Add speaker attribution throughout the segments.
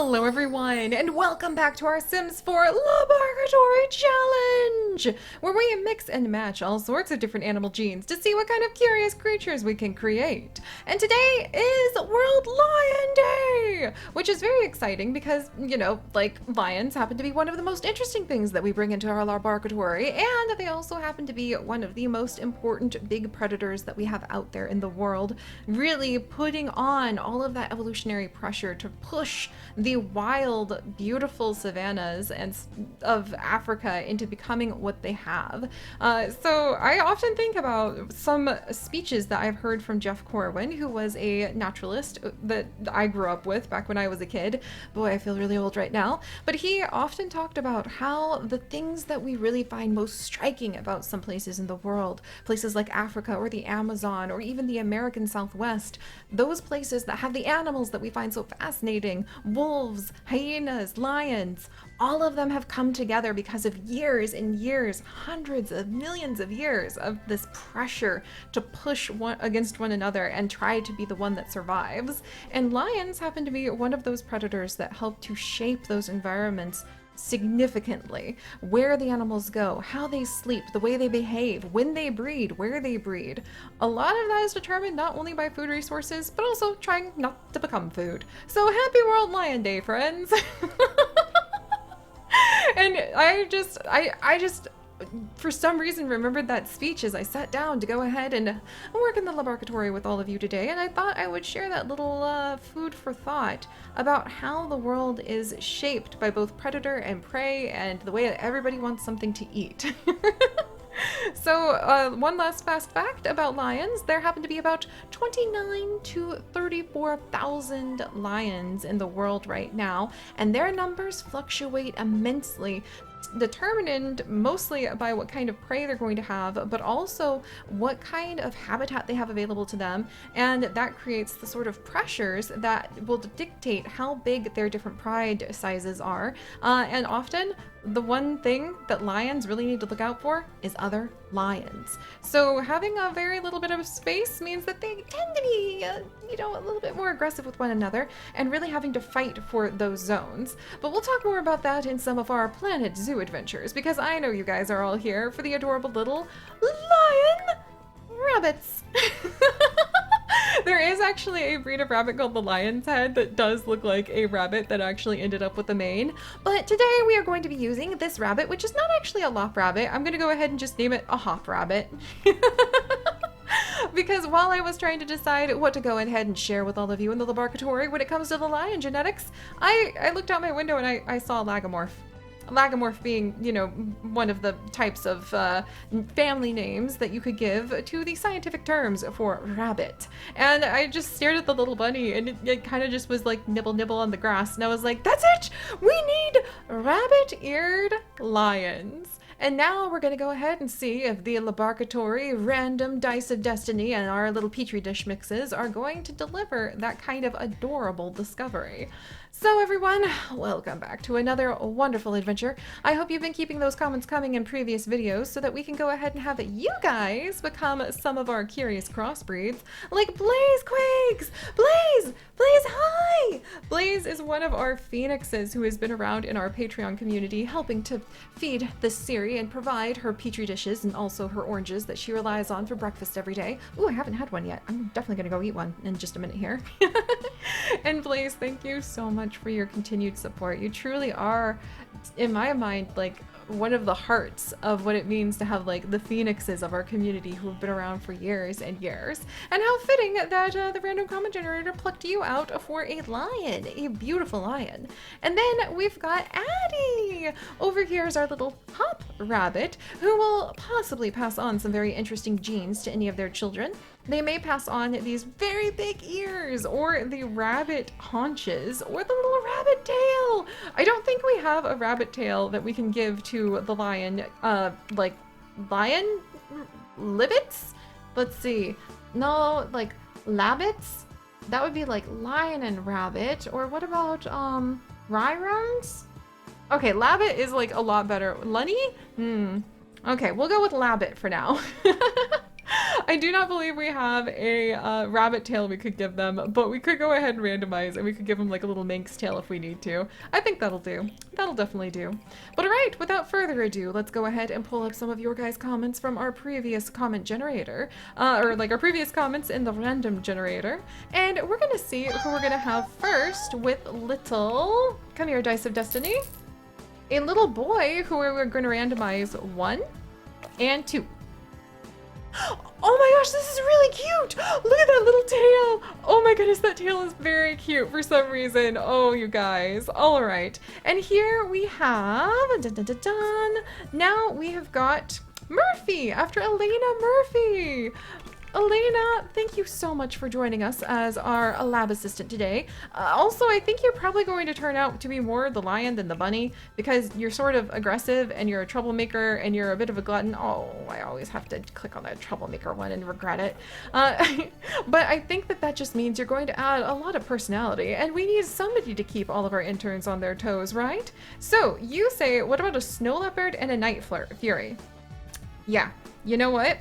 Speaker 1: Hello everyone, and welcome back to our Sims 4 LaBARKatory Challenge, where we mix and match all sorts of different animal genes to see what kind of curious creatures we can create. And today is World Lion Day, which is very exciting because, lions happen to be one of the most interesting things that we bring into our LaBARKatory, and they also happen to be one of the most important big predators that we have out there in the world, really putting on all of that evolutionary pressure to push the wild, beautiful savannas of Africa into becoming what they have. So I often think about some speeches that I've heard from Jeff Corwin, who was a naturalist that I grew up with back when I was a kid. Boy, I feel really old right now. But he often talked about how the things that we really find most striking about some places in the world, places like Africa or the Amazon or even the American Southwest, those places that have the animals that we find so fascinating, wolves, hyenas, lions, all of them have come together because of years and years, hundreds of millions of years of this pressure to push one against one another and try to be the one that survives. And lions happen to be one of those predators that help to shape those environments significantly. Where the animals go, how they sleep, the way they behave, when they breed, where they breed. A lot of that is determined not only by food resources, but also trying not to become food. So happy World Lion Day, friends! And I just for some reason remembered that speech as I sat down to go ahead and work in the LaBARKatory with all of you today, and I thought I would share that little food for thought about how the world is shaped by both predator and prey and the way that everybody wants something to eat. So one last fast fact about lions: there happen to be about 29 to 34,000 lions in the world right now, and their numbers fluctuate immensely, determined mostly by what kind of prey they're going to have, but also what kind of habitat they have available to them, and that creates the sort of pressures that will dictate how big their different pride sizes are. And often the one thing that lions really need to look out for is other lions. So having a very little bit of space means that they tend to be, a little bit more aggressive with one another and really having to fight for those zones. But we'll talk more about that in some of our Planet Zoo adventures, because I know you guys are all here for the adorable little lion rabbits. There is actually a breed of rabbit called the lion's head that does look like a rabbit that actually ended up with a mane. But today we are going to be using this rabbit, which is not actually a lop rabbit. I'm going to go ahead and just name it a hop rabbit. Because while I was trying to decide what to go ahead and share with all of you in the LaBARKatory when it comes to the lion genetics, I looked out my window and I saw a lagomorph. Lagomorph being, one of the types of family names that you could give to the scientific terms for rabbit. And I just stared at the little bunny, and it kind of just was like nibble nibble on the grass, and I was like, that's it! We need rabbit-eared lions. And now we're going to go ahead and see if the LaBARKatory random dice of destiny and our little petri dish mixes are going to deliver that kind of adorable discovery. So everyone, welcome back to another wonderful adventure. I hope you've been keeping those comments coming in previous videos so that we can go ahead and have you guys become some of our curious crossbreeds, like Blaze Quakes! Blaze! Blaze, hi! Blaze is one of our phoenixes who has been around in our Patreon community helping to feed this series and provide her petri dishes and also her oranges that she relies on for breakfast every day. Ooh, I haven't had one yet. I'm definitely gonna go eat one in just a minute here. And Blaze, thank you so much for your continued support. You truly are, in my mind, like one of the hearts of what it means to have like the phoenixes of our community who have been around for years and years. And how fitting that the random comment generator plucked you out for a lion, a beautiful lion. And then we've got Addie. Over here is our little hop rabbit who will possibly pass on some very interesting genes to any of their children. They may pass on these very big ears, or the rabbit haunches, or the little rabbit tail. I don't think we have a rabbit tail that we can give to the lion, like lion libbits? Let's see. No, like labbits? That would be like lion and rabbit. Or what about ryrums? Okay, labbit is like a lot better. Lunny? Okay, we'll go with labbit for now. I do not believe we have a rabbit tail we could give them, but we could go ahead and randomize and we could give them like a little Manx tail if we need to. I think that'll do. That'll definitely do. But all right, without further ado, let's go ahead and pull up some of your guys' comments from our previous comment generator, or like our previous comments in the random generator. And we're gonna see who we're gonna have first with little, come here, Dice of Destiny, a little boy who we're gonna randomize 1 and 2. Oh my gosh, this is really cute! Look at that little tail! Oh my goodness, that tail is very cute for some reason. Oh, you guys. All right. And here we have, dun, dun, dun, dun. Now we have got Murphy, after Elena Murphy. Elena, thank you so much for joining us as our lab assistant today. Also, I think you're probably going to turn out to be more the lion than the bunny because you're sort of aggressive and you're a troublemaker and you're a bit of a glutton. Oh, I always have to click on that troublemaker one and regret it. But I think that just means you're going to add a lot of personality, and we need somebody to keep all of our interns on their toes, right? So you say, what about a snow leopard and a night fury? Yeah, you know what?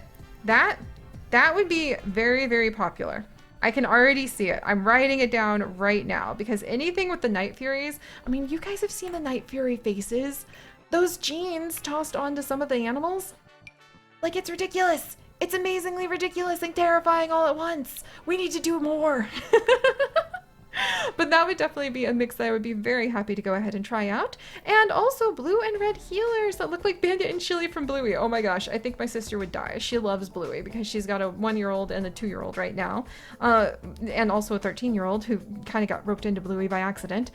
Speaker 1: That would be very, very popular. I can already see it. I'm writing it down right now because anything with the Night Furies, I mean, you guys have seen the Night Fury faces. Those genes tossed onto some of the animals. Like, it's ridiculous. It's amazingly ridiculous and terrifying all at once. We need to do more. But that would definitely be a mix that I would be very happy to go ahead and try out. And also blue and red healers that look like Bandit and Chili from Bluey. Oh my gosh, I think my sister would die. She loves Bluey because she's got a 1-year-old and a 2-year-old right now. And also a 13-year-old who kind of got roped into Bluey by accident.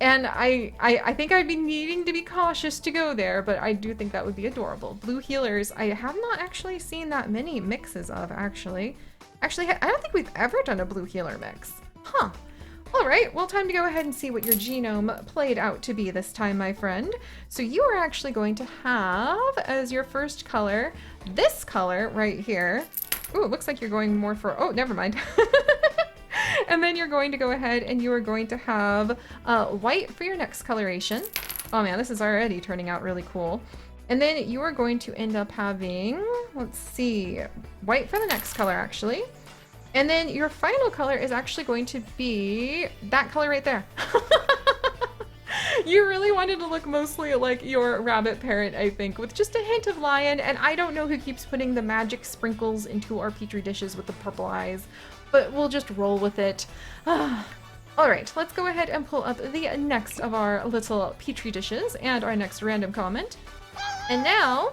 Speaker 1: And I think I'd be needing to be cautious to go there, but I do think that would be adorable. Blue healers, I have not actually seen that many mixes of, actually. Actually, I don't think we've ever done a blue healer mix. Huh. All right, well, time to go ahead and see what your genome played out to be this time, my friend. So you are actually going to have as your first color, this color right here. Ooh, it looks like you're going more for, oh, never mind. And then you're going to go ahead and you are going to have white for your next coloration. Oh man, this is already turning out really cool. And then you are going to end up having, let's see, white for the next color, actually. And then your final color is actually going to be that color right there. You really wanted to look mostly like your rabbit parent, I think, with just a hint of lion. And I don't know who keeps putting the magic sprinkles into our petri dishes with the purple eyes, but we'll just roll with it. All right, let's go ahead and pull up the next of our little petri dishes and our next random comment. And now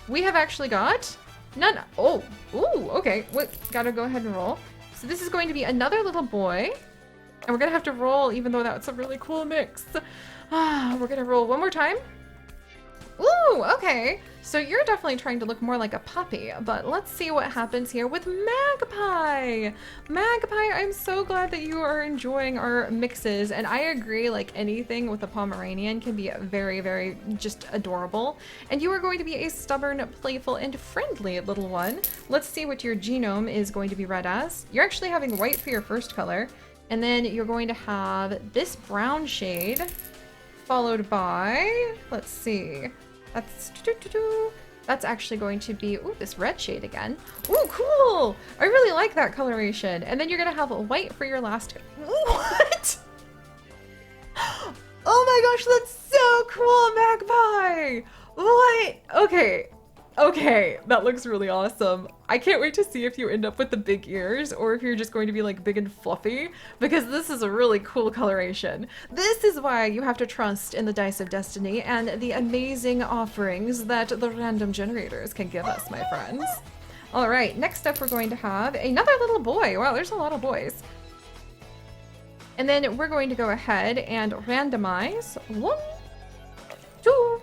Speaker 1: we have actually got none. Oh, ooh, okay. Wait, gotta go ahead and roll. So this is going to be another little boy. And we're gonna have to roll, even though that's a really cool mix. We're gonna roll one more time. Ooh, okay. So you're definitely trying to look more like a puppy, but let's see what happens here with Magpie. Magpie, I'm so glad that you are enjoying our mixes, and I agree, like anything with a Pomeranian can be very, very just adorable. And you are going to be a stubborn, playful, and friendly little one. Let's see what your genome is going to be read as. You're actually having white for your first color, and then you're going to have this brown shade, followed by, let's see, that's actually going to be, ooh, this red shade again. Ooh, cool! I really like that coloration. And then you're gonna have white for your last, what? Oh my gosh, that's so cool, Magpie! What? Okay, that looks really awesome. I can't wait to see if you end up with the big ears or if you're just going to be like big and fluffy, because this is a really cool coloration. This is why you have to trust in the Dice of Destiny and the amazing offerings that the random generators can give us, my friends. All right, next up we're going to have another little boy. Wow, there's a lot of boys. And then we're going to go ahead and randomize 1, 2,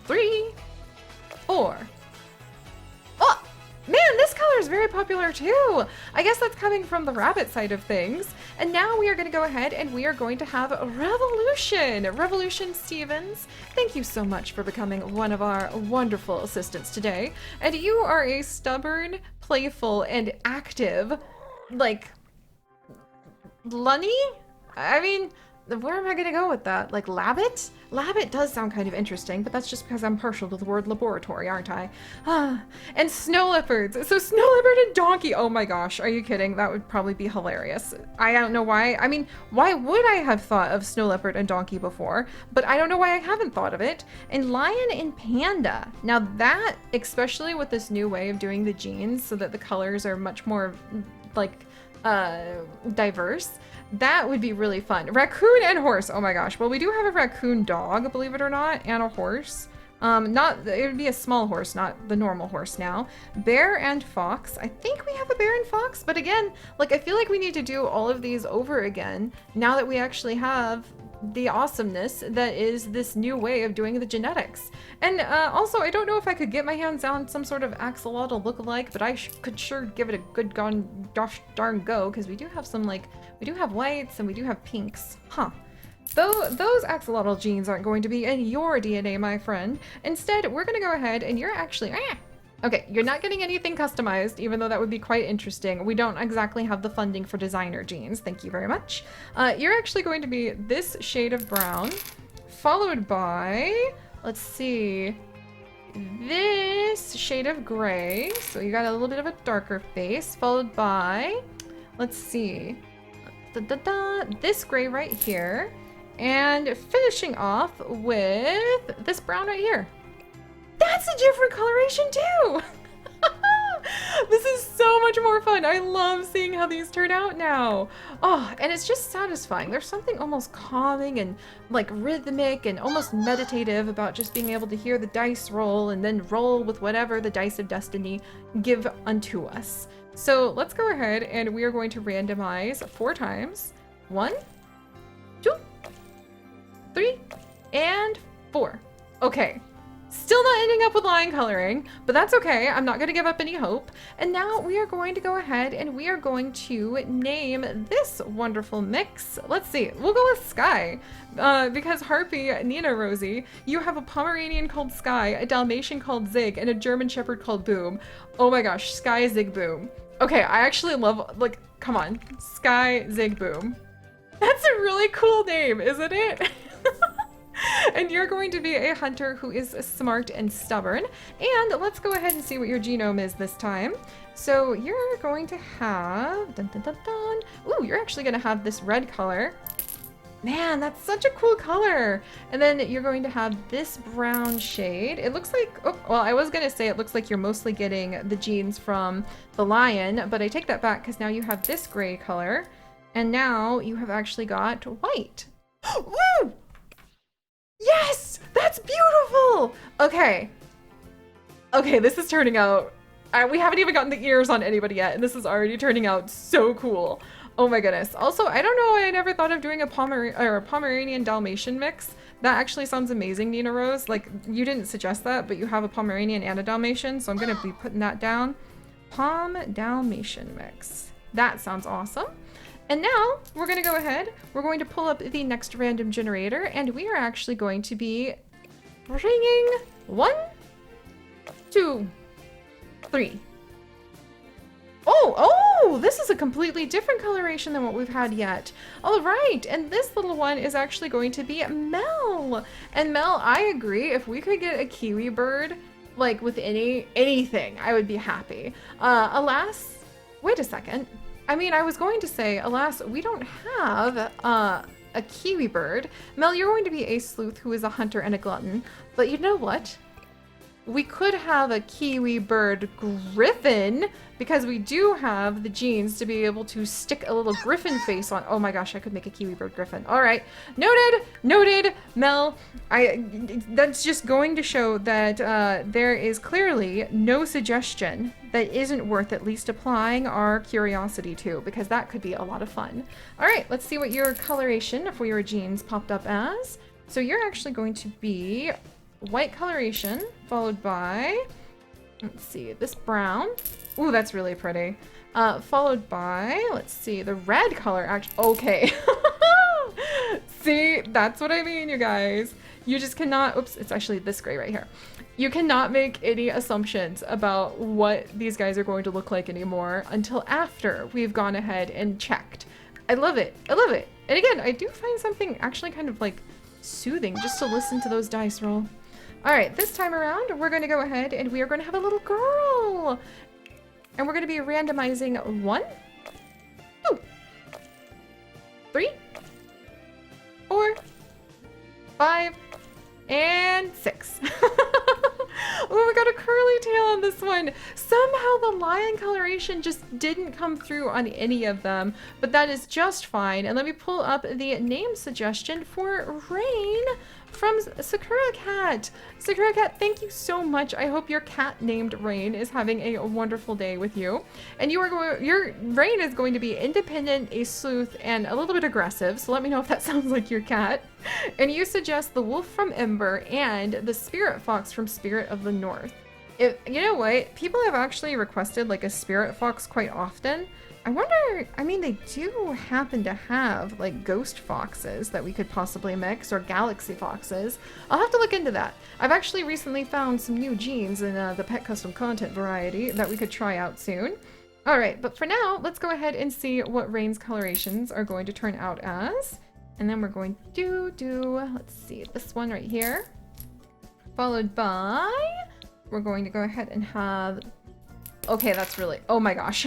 Speaker 1: 3, 4. Oh, man, this color is very popular too. I guess that's coming from the rabbit side of things. And now we are going to go ahead and we are going to have Revolution. Revolution Stevens, thank you so much for becoming one of our wonderful assistants today. And you are a stubborn, playful, and active, like, Lunny? I mean, where am I gonna go with that? Like Labbit? Labbit does sound kind of interesting, but that's just because I'm partial to the word laboratory, aren't I? And snow leopards. So snow leopard and donkey. Oh my gosh, are you kidding? That would probably be hilarious. I don't know why. I mean, why would I have thought of snow leopard and donkey before? But I don't know why I haven't thought of it. And lion and panda. Now that, especially with this new way of doing the genes so that the colors are much more like diverse, that would be really fun. Raccoon and horse. Oh my gosh. Well, we do have a raccoon dog, believe it or not, and a horse. It would be a small horse, not the normal horse now. Bear and fox. I think we have a bear and fox, but again, like I feel like we need to do all of these over again now that we actually have the awesomeness that is this new way of doing the genetics. And also, I don't know if I could get my hands on some sort of axolotl lookalike, but I could sure give it a good gosh darn go, because we do have some, like, we do have whites and we do have pinks. Huh. Though those axolotl genes aren't going to be in your DNA, my friend. Instead, we're going to go ahead and you're actually... Okay, you're not getting anything customized, even though that would be quite interesting. We don't exactly have the funding for designer genes. Thank you very much. You're actually going to be this shade of brown, followed by, let's see, this shade of gray. So you got a little bit of a darker face, followed by, let's see, this gray right here, and finishing off with this brown right here. That's a different coloration too! This is so much more fun. I love seeing how these turn out now. Oh, and it's just satisfying. There's something almost calming and like rhythmic and almost meditative about just being able to hear the dice roll and then roll with whatever the dice of destiny give unto us. So let's go ahead and we are going to randomize 4 times. 1, 2, 3, and 4. Okay. Still not ending up with line coloring, but that's okay. I'm not going to give up any hope. And now we are going to go ahead and we are going to name this wonderful mix. Let's see. We'll go with Sky because Harpy, Nina Rosie, you have a Pomeranian called Sky, a Dalmatian called Zig, and a German Shepherd called Boom. Oh my gosh, Sky, Zig, Boom. Okay, I actually love, like, come on. Sky, Zig, Boom. That's a really cool name, isn't it? And you're going to be a hunter who is smart and stubborn. And let's go ahead and see what your genome is this time. So you're going to have, dun, dun, dun, dun. Ooh, you're actually going to have this red color. Man, that's such a cool color. And then you're going to have this brown shade. It looks like, oh, well, I was going to say it looks like you're mostly getting the genes from the lion, but I take that back because now you have this gray color. And now you have actually got white. Woo! Yes! That's beautiful! Okay. Okay, this is turning out... we haven't even gotten the ears on anybody yet, and this is already turning out so cool. Oh my goodness. Also, I don't know why I never thought of doing a Pomeranian Dalmatian mix. That actually sounds amazing, Nina Rose. Like, you didn't suggest that, but you have a Pomeranian and a Dalmatian, so I'm gonna be putting that down. Pom Dalmatian mix. That sounds awesome. And now we're going to go ahead, we're going to pull up the next random generator, and we are actually going to be bringing 1, 2, 3. Oh, this is a completely different coloration than what we've had yet. All right, and this little one is actually going to be Mel. And Mel, I agree, if we could get a kiwi bird, like with anything, I would be happy. Alas, wait a second. I mean, I was going to say, alas, we don't have a kiwi bird. Mel, you're going to be a sleuth who is a hunter and a glutton. But you know what? We could have a kiwi bird griffin because we do have the genes to be able to stick a little griffin face on. Oh my gosh, I could make a kiwi bird griffin. All right, noted, Mel. That's just going to show that there is clearly no suggestion that isn't worth at least applying our curiosity to, because that could be a lot of fun. All right, let's see what your coloration for your genes popped up as. So you're actually going to be white coloration, followed by, let's see, this brown. Ooh, that's really pretty. Followed by, let's see, the red color. Okay. See, that's what I mean, you guys. You just cannot, oops, it's actually this gray right here. You cannot make any assumptions about what these guys are going to look like anymore until after we've gone ahead and checked. I love it. I love it. And again, I do find something actually kind of like soothing just to listen to those dice roll. All right, this time around, we're going to go ahead and we are going to have a little girl. And we're going to be randomizing 1, 2, 3, 4, 5, and 6. Oh, we got a curly tail on this one. Somehow the lion coloration just didn't come through on any of them, but that is just fine. And let me pull up the name suggestion for Rain from Sakura Cat. Sakura Cat, thank you so much. I hope your cat named Rain is having a wonderful day with you. And your Rain is going to be independent, a sleuth, and a little bit aggressive. So let me know if that sounds like your cat. And you suggest the wolf from Ember and the spirit fox from Spirit of the North. You know what? People have actually requested like a spirit fox quite often. I wonder, I mean, they do happen to have like ghost foxes that we could possibly mix, or galaxy foxes. I'll have to look into that. I've actually recently found some new genes in the pet custom content variety that we could try out soon. All right, but for now, let's go ahead and see what Rain's colorations are going to turn out as. And then we're going to do, let's see, this one right here. Followed by, we're going to go ahead and have, okay, that's really, oh my gosh.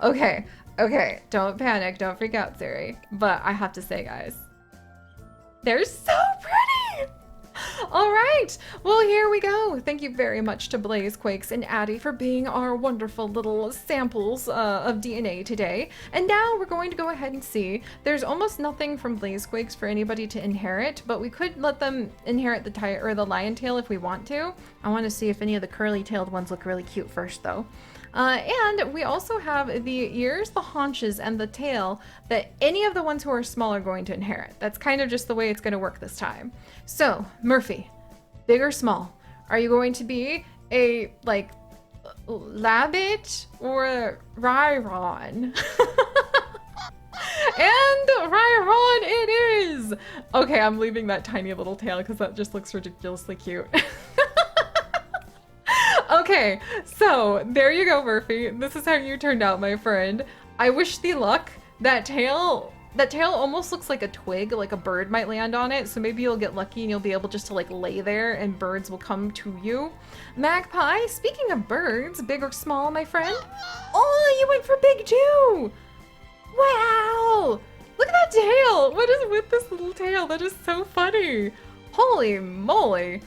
Speaker 1: Okay, don't panic, don't freak out, Seri. But I have to say, guys, they're so pretty! All right, well, here we go. Thank you very much to Blazequakes and Addie for being our wonderful little samples of DNA today. And now we're going to go ahead and see. There's almost nothing from Blazequakes for anybody to inherit, but we could let them inherit the lion tail if we want to. I want to see if any of the curly-tailed ones look really cute first, though. And we also have the ears, the haunches, and the tail that any of the ones who are small are going to inherit. That's kind of just the way it's going to work this time. So, Murphy, big or small, are you going to be a, like, Labbit or a Rhyron? And Rhyron it is! Okay, I'm leaving that tiny little tail because that just looks ridiculously cute. Okay, so there you go, Murphy. This is how you turned out, my friend. I wish thee luck. That tail almost looks like a twig, like a bird might land on it. So maybe you'll get lucky and you'll be able just to like lay there and birds will come to you. Magpie, speaking of birds, big or small, my friend? Oh, you went for big too. Wow, look at that tail. What is with this little tail? That is so funny. Holy moly.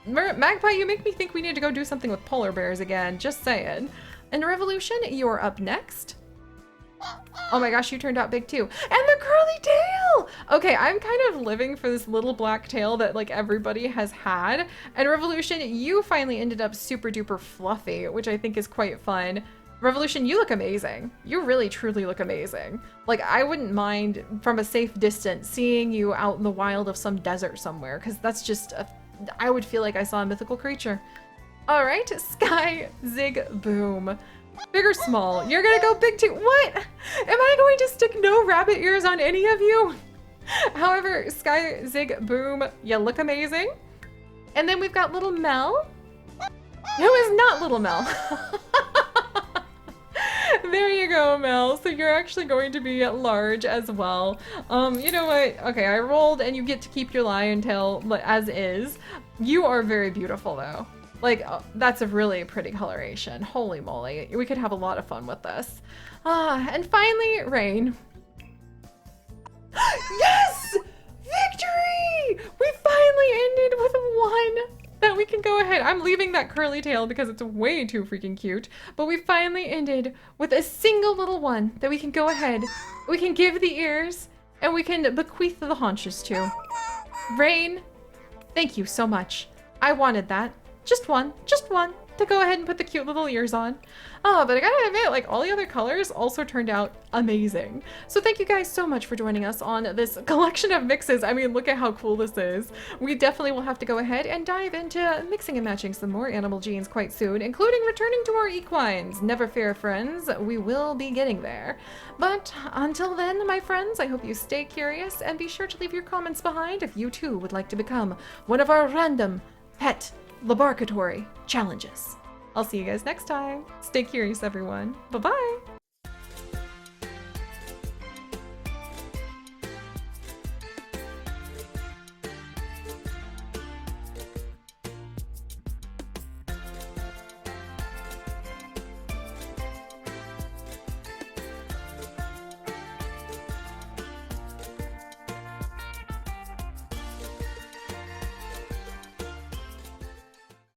Speaker 1: Magpie, you make me think we need to go do something with polar bears again, just saying. And Revolution, you're up next. Oh my gosh, you turned out big too. And the curly tail! Okay, I'm kind of living for this little black tail that like everybody has had. And Revolution, you finally ended up super duper fluffy, which I think is quite fun. Revolution, you look amazing. You really truly look amazing. Like, I wouldn't mind from a safe distance seeing you out in the wild of some desert somewhere, because that's just I would feel like I saw a mythical creature. All right, Sky Zig Boom. Big or small? You're gonna go big too. What? Am I going to stick no rabbit ears on any of you? However, Sky Zig Boom, you look amazing. And then we've got little Mel. Who is not little Mel? There you go, Mel. So you're actually going to be at large as well. You know what? Okay, I rolled and you get to keep your lion tail as is. You are very beautiful though. Like, that's a really pretty coloration. Holy moly. We could have a lot of fun with this. And finally, Rain. Yes! Victory! We finally ended with one that we can go ahead. I'm leaving that curly tail because it's way too freaking cute. But we finally ended with a single little one that we can go ahead. We can give the ears and we can bequeath the haunches to. Rain, thank you so much. I wanted that. Just one to go ahead and put the cute little ears on. But I gotta admit, like, all the other colors also turned out amazing. So thank you guys so much for joining us on this collection of mixes. I mean, look at how cool this is. We definitely will have to go ahead and dive into mixing and matching some more animal genes quite soon, including returning to our equines. Never fear, friends, we will be getting there. But until then, my friends, I hope you stay curious and be sure to leave your comments behind if you too would like to become one of our random pet LaBARKatory challenges. I'll see you guys next time. Stay curious, everyone. Bye-bye.